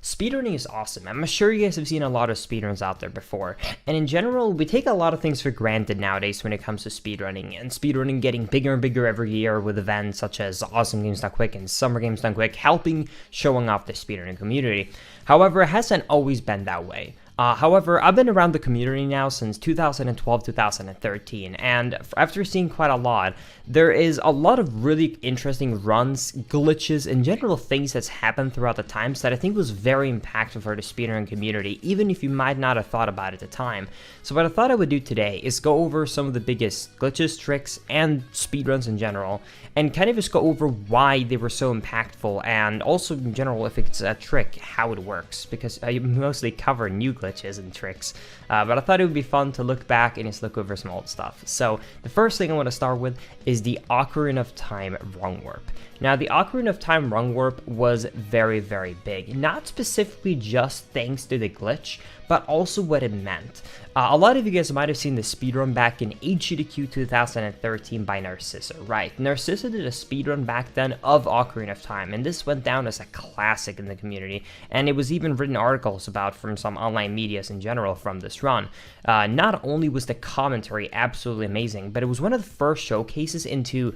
Speedrunning is awesome. I'm sure you guys have seen a lot of speedruns out there before, and in general, we take a lot of things for granted nowadays when it comes to speedrunning, and speedrunning getting bigger and bigger every year with events such as Awesome Games Done Quick and Summer Games Done Quick helping showing off the speedrunning community. However, it hasn't always been that way. However, I've been around the community now since 2012, 2013, and after seeing quite a lot, there is a lot of really interesting runs, glitches, and general things that's happened throughout the times that I think was very impactful for the speedrunning community, even if you might not have thought about it at the time. So what I thought I would do today is go over some of the biggest glitches, tricks, and speedruns in general, and kind of just go over why they were so impactful, and also in general, if it's a trick, how it works, because I mostly cover new glitches and tricks, but I thought it would be fun to look back and just look over some old stuff. So the first thing I want to start with is the Ocarina of Time rung warp. Now, the Ocarina of Time rung warp was very, very big, not specifically just thanks to the glitch, but also what it meant. A lot of you guys might have seen the speedrun back in HGDQ 2013 by Narcissa, right? Narcissa did a speedrun back then of Ocarina of Time, and this went down as a classic in the community, and it was even written articles about from some online medias in general from this run. Not only was the commentary absolutely amazing, but it was one of the first showcases into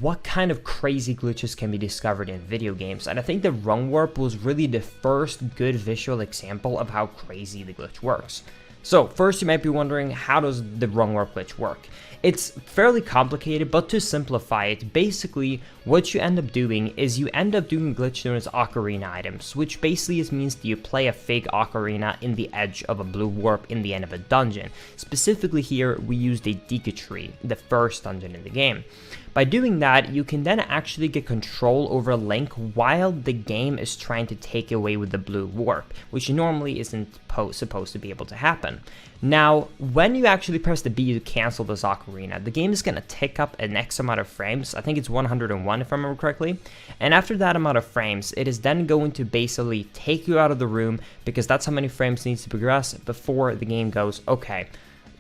what kind of crazy glitches can be discovered in video games, and I think the rung warp was really the first good visual example of how crazy the glitch works. So first you might be wondering, how does the rung warp glitch work? It's fairly complicated, but to simplify it, basically what you end up doing is you end up doing a glitch known as ocarina items, which basically just means that you play a fake ocarina in the edge of a blue warp in the end of a dungeon. Specifically here, we used a Deku tree, the first dungeon in the game. By doing that, you can then actually get control over Link while the game is trying to take away with the blue warp, which normally isn't supposed to be able to happen. Now, when you actually press the B to cancel this ocarina, the game is going to tick up an X amount of frames. I think it's 101 if I remember correctly. And after that amount of frames, it is then going to basically take you out of the room, because that's how many frames needs to progress before the game goes, okay,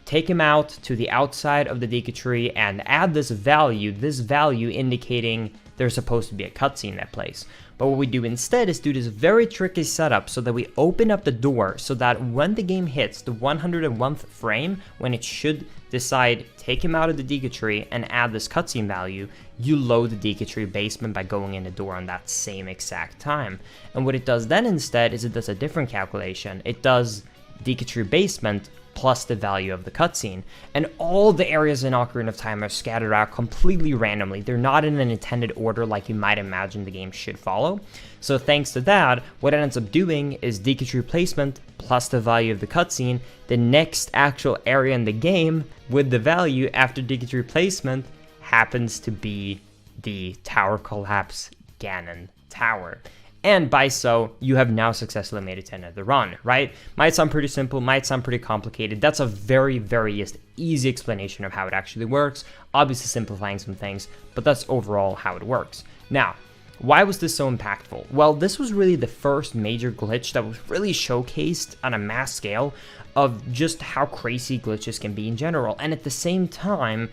take him out to the outside of the Deku tree and add this value indicating there's supposed to be a cutscene that plays. But what we do instead is do this very tricky setup so that we open up the door so that when the game hits the 101th frame, when it should decide take him out of the Deku tree and add this cutscene value, you load the Deku tree basement by going in the door on that same exact time. And what it does then instead is it does a different calculation. It does Deku tree basement plus the value of the cutscene, and all the areas in Ocarina of Time are scattered out completely randomly. They're not in an intended order like you might imagine the game should follow. So thanks to that, what it ends up doing is Deku tree placement plus the value of the cutscene. The next actual area in the game with the value after Deku tree placement happens to be the Tower Collapse Ganon Tower. And by so, you have now successfully made it to the end of the run, right? Might sound pretty simple, might sound pretty complicated. That's a very, very just easy explanation of how it actually works. Obviously simplifying some things, but that's overall how it works. Now, why was this so impactful? Well, this was really the first major glitch that was really showcased on a mass scale of just how crazy glitches can be in general. And at the same time,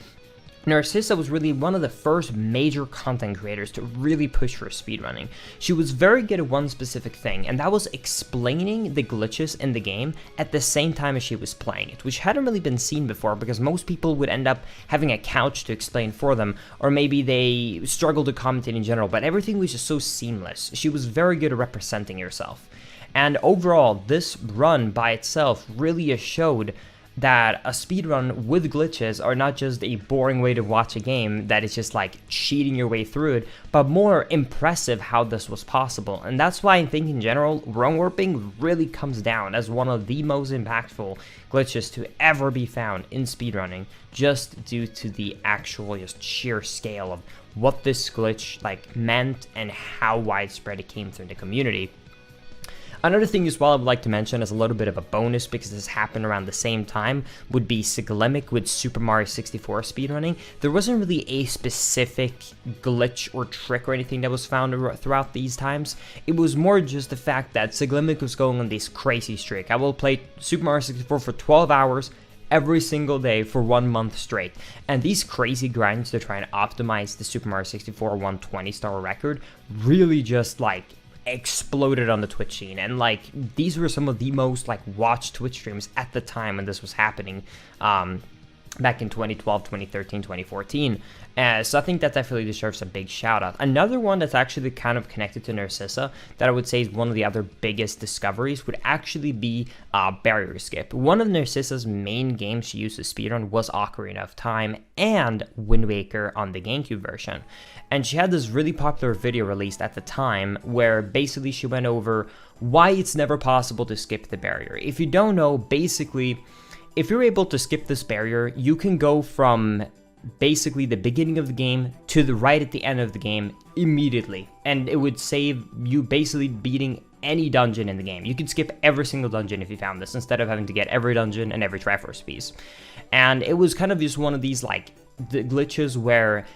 Narcissa was really one of the first major content creators to really push for speedrunning. She was very good at one specific thing, and that was explaining the glitches in the game at the same time as she was playing it, which hadn't really been seen before because most people would end up having a couch to explain for them, or maybe they struggled to commentate in general, but everything was just so seamless. She was very good at representing herself. And overall, this run by itself really showed that a speedrun with glitches are not just a boring way to watch a game that is just like cheating your way through it, but more impressive how this was possible. And that's why I think in general, rung warping really comes down as one of the most impactful glitches to ever be found in speedrunning, just due to the actual just sheer scale of what this glitch like meant and how widespread it came through the community. Another thing as well I would like to mention as a little bit of a bonus, because this happened around the same time, would be Cyclimic with Super Mario 64 speedrunning. There wasn't really a specific glitch or trick or anything that was found throughout these times. It was more just the fact that Cyclimic was going on this crazy streak. I will play Super Mario 64 for 12 hours every single day for 1 month straight. And these crazy grinds to try and optimize the Super Mario 64 120 star record really just like exploded on the Twitch scene, and like these were some of the most like watched Twitch streams at the time when this was happening. Back in 2012, 2013, 2014. So I think that definitely deserves a big shout out. Another one that's actually kind of connected to Narcissa that I would say is one of the other biggest discoveries would actually be Barrier Skip. One of Narcissa's main games she used to speedrun was Ocarina of Time and Wind Waker on the GameCube version. And she had this really popular video released at the time where basically she went over why it's never possible to skip the barrier. If you don't know, basically, if you're able to skip this barrier, you can go from basically the beginning of the game to the right at the end of the game immediately, and it would save you basically beating any dungeon in the game. You could skip every single dungeon if you found this, instead of having to get every dungeon and every Triforce piece. And it was kind of just one of these like the glitches where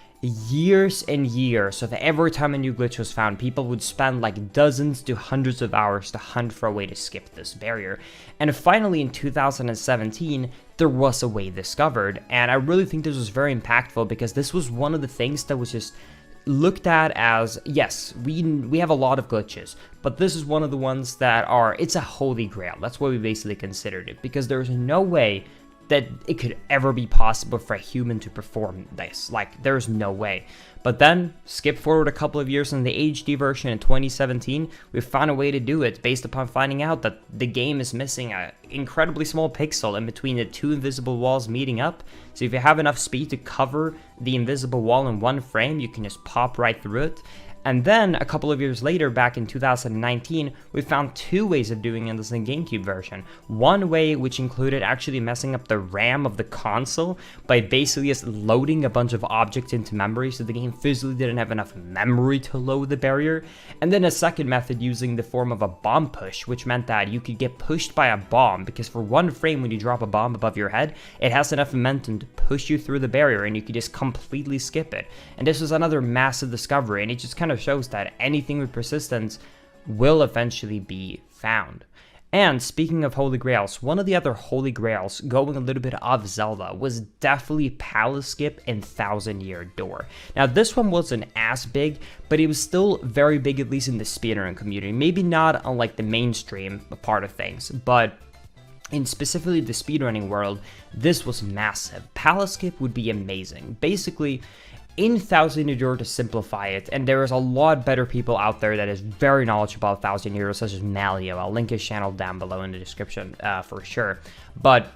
years and years of every time a new glitch was found, people would spend like dozens to hundreds of hours to hunt for a way to skip this barrier. And finally in 2017, there was a way discovered, and I really think this was very impactful because this was one of the things that was just looked at as, yes, we have a lot of glitches, but this is one of the ones that are, it's a holy grail. That's what we basically considered it, because there's no way that it could ever be possible for a human to perform this. Like, there's no way. But then, skip forward a couple of years in the HD version in 2017, we found a way to do it based upon finding out that the game is missing an incredibly small pixel in between the two invisible walls meeting up. So if you have enough speed to cover the invisible wall in one frame, you can just pop right through it. And then, a couple of years later, back in 2019, we found two ways of doing this in the GameCube version. One way, which included actually messing up the RAM of the console by basically just loading a bunch of objects into memory, so the game physically didn't have enough memory to load the barrier. And then a second method using the form of a bomb push, which meant that you could get pushed by a bomb, because for one frame when you drop a bomb above your head, it has enough momentum to push you through the barrier, and you could just completely skip it. And this was another massive discovery, and it just kind of shows that anything with persistence will eventually be found. And speaking of holy grails, one of the other holy grails, going a little bit off Zelda, was definitely Palace Skip and Thousand Year Door. Now this one wasn't as big, but it was still very big, at least in the speedrun community. Maybe not on like the mainstream part of things, but in specifically the speedrunning world, this was massive. Palace Skip would be amazing. Basically, in Thousand Year Door, to simplify it, and there is a lot better people out there that is very knowledgeable about Thousand Year Door, such as Malio. I'll link his channel down below in the description for sure. But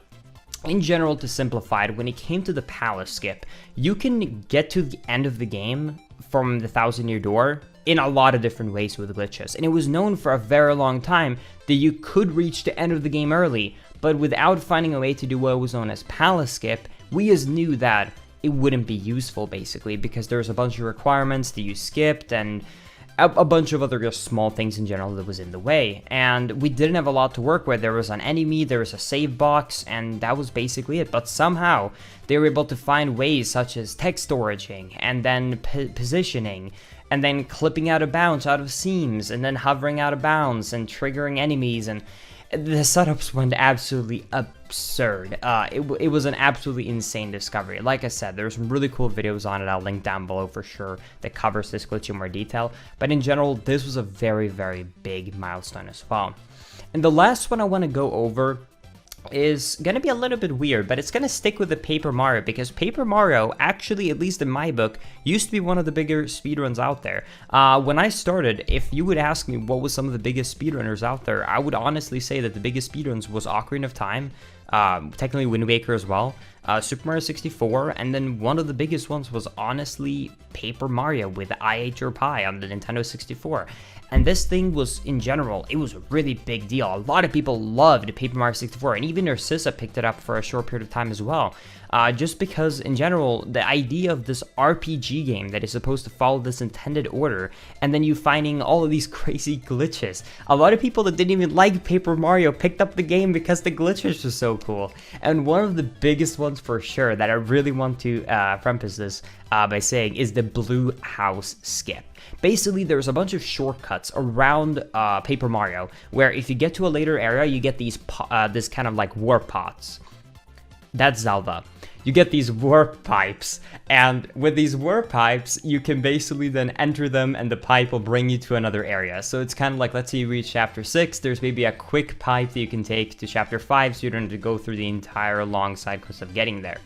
in general, to simplify it, when it came to the Palace Skip, you can get to the end of the game from the Thousand Year Door in a lot of different ways with glitches. And it was known for a very long time that you could reach the end of the game early, but without finding a way to do what was known as Palace Skip, we just knew that it wouldn't be useful, basically, because there's a bunch of requirements that you skipped and a bunch of other just small things in general that was in the way. And we didn't have a lot to work with. There was an enemy, there was a save box, and that was basically it. But somehow they were able to find ways such as text storaging, and then positioning, and then clipping out of bounds out of seams, and then hovering out of bounds and triggering enemies, and the setups went absolutely absurd. It was an absolutely insane discovery. Like I said, there's some really cool videos on it. I'll link down below for sure that covers this glitch in more detail. But in general, this was a very, very big milestone as well. And the last one I want to go over is gonna be a little bit weird, but it's gonna stick with the Paper Mario, because Paper Mario, actually, at least in my book, used to be one of the bigger speedruns out there. When I started, if you would ask me what was some of the biggest speedrunners out there, I would honestly say that the biggest speedruns was Ocarina of Time, technically Wind Waker as well, Super Mario 64, and then one of the biggest ones was honestly Paper Mario with I Ate Your Pie on the Nintendo 64. And this thing was, in general, it was a really big deal. A lot of people loved Paper Mario 64, and even Narcissa picked it up for a short period of time as well. Just because, in general, the idea of this RPG game that is supposed to follow this intended order, and then you finding all of these crazy glitches. A lot of people that didn't even like Paper Mario picked up the game because the glitches were so cool. And one of the biggest ones for sure that I really want to preface this by saying is the Blue House Skip. Basically, there's a bunch of shortcuts around Paper Mario, where if you get to a later area, you get these this kind of like warp pots. That's Zelda. You get these warp pipes, and with these warp pipes, you can basically then enter them and the pipe will bring you to another area. So it's kind of like, let's say you reach chapter 6, there's maybe a quick pipe that you can take to chapter 5, so you don't have to go through the entire long side quest of getting there.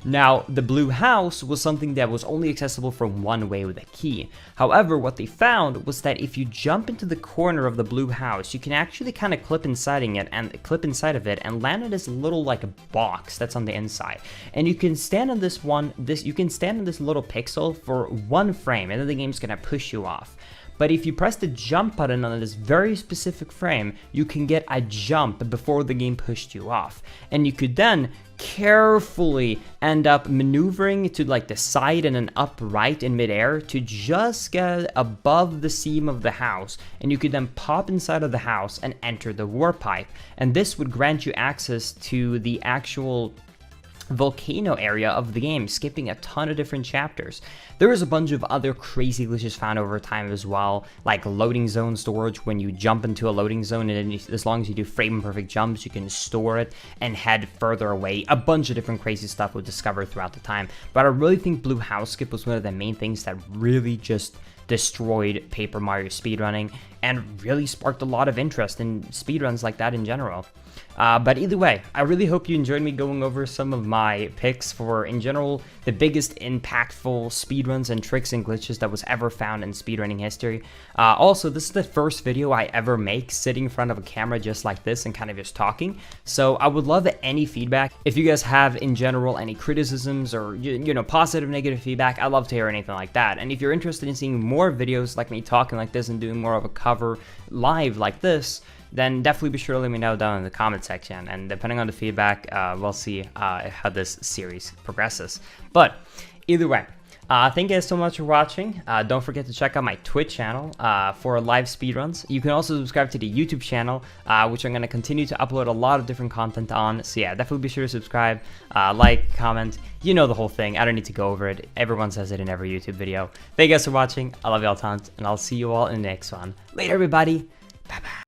Now, the blue house was something that was only accessible from one way with a key. However, what they found was that if you jump into the corner of the blue house, you can actually kind of clip inside of it and land in this little like a box that's on the inside. And you can stand on this little pixel for 1 frame, and then the game's gonna push you off. But if you press the jump button on this very specific frame, you can get a jump before the game pushed you off. And you could then carefully end up maneuvering to like the side and an upright in midair to just get above the seam of the house, and you could then pop inside of the house and enter the warp pipe. And this would grant you access to the actual volcano area of the game, skipping a ton of different chapters. There is a bunch of other crazy glitches found over time as well, like loading zone storage. When you jump into a loading zone, and as long as you do frame perfect jumps, you can store it and head further away. A bunch of different crazy stuff was discovered throughout the time, but I really think Blue House Skip was one of the main things that really just destroyed Paper Mario speedrunning and really sparked a lot of interest in speedruns like that in general. But either way, I really hope you enjoyed me going over some of my picks for, in general, the biggest impactful speedruns and tricks and glitches that was ever found in speedrunning history. Also, this is the first video I ever make sitting in front of a camera just like this and kind of just talking. So I would love any feedback. If you guys have, in general, any criticisms or, you know, positive, negative feedback, I'd love to hear anything like that. And if you're interested in seeing more videos like me talking like this and doing more of a cover live like this, then definitely be sure to let me know down in the comment section, and depending on the feedback, we'll see how this series progresses. But either way, thank you guys so much for watching. Don't forget to check out my Twitch channel for live speedruns. You can also subscribe to the YouTube channel, which I'm going to continue to upload a lot of different content on. So yeah, definitely be sure to subscribe, like, comment, you know the whole thing. I don't need to go over it. Everyone says it in every YouTube video. Thank you guys for watching. I love y'all tons, and I'll see you all in the next one. Later, everybody. Bye-bye.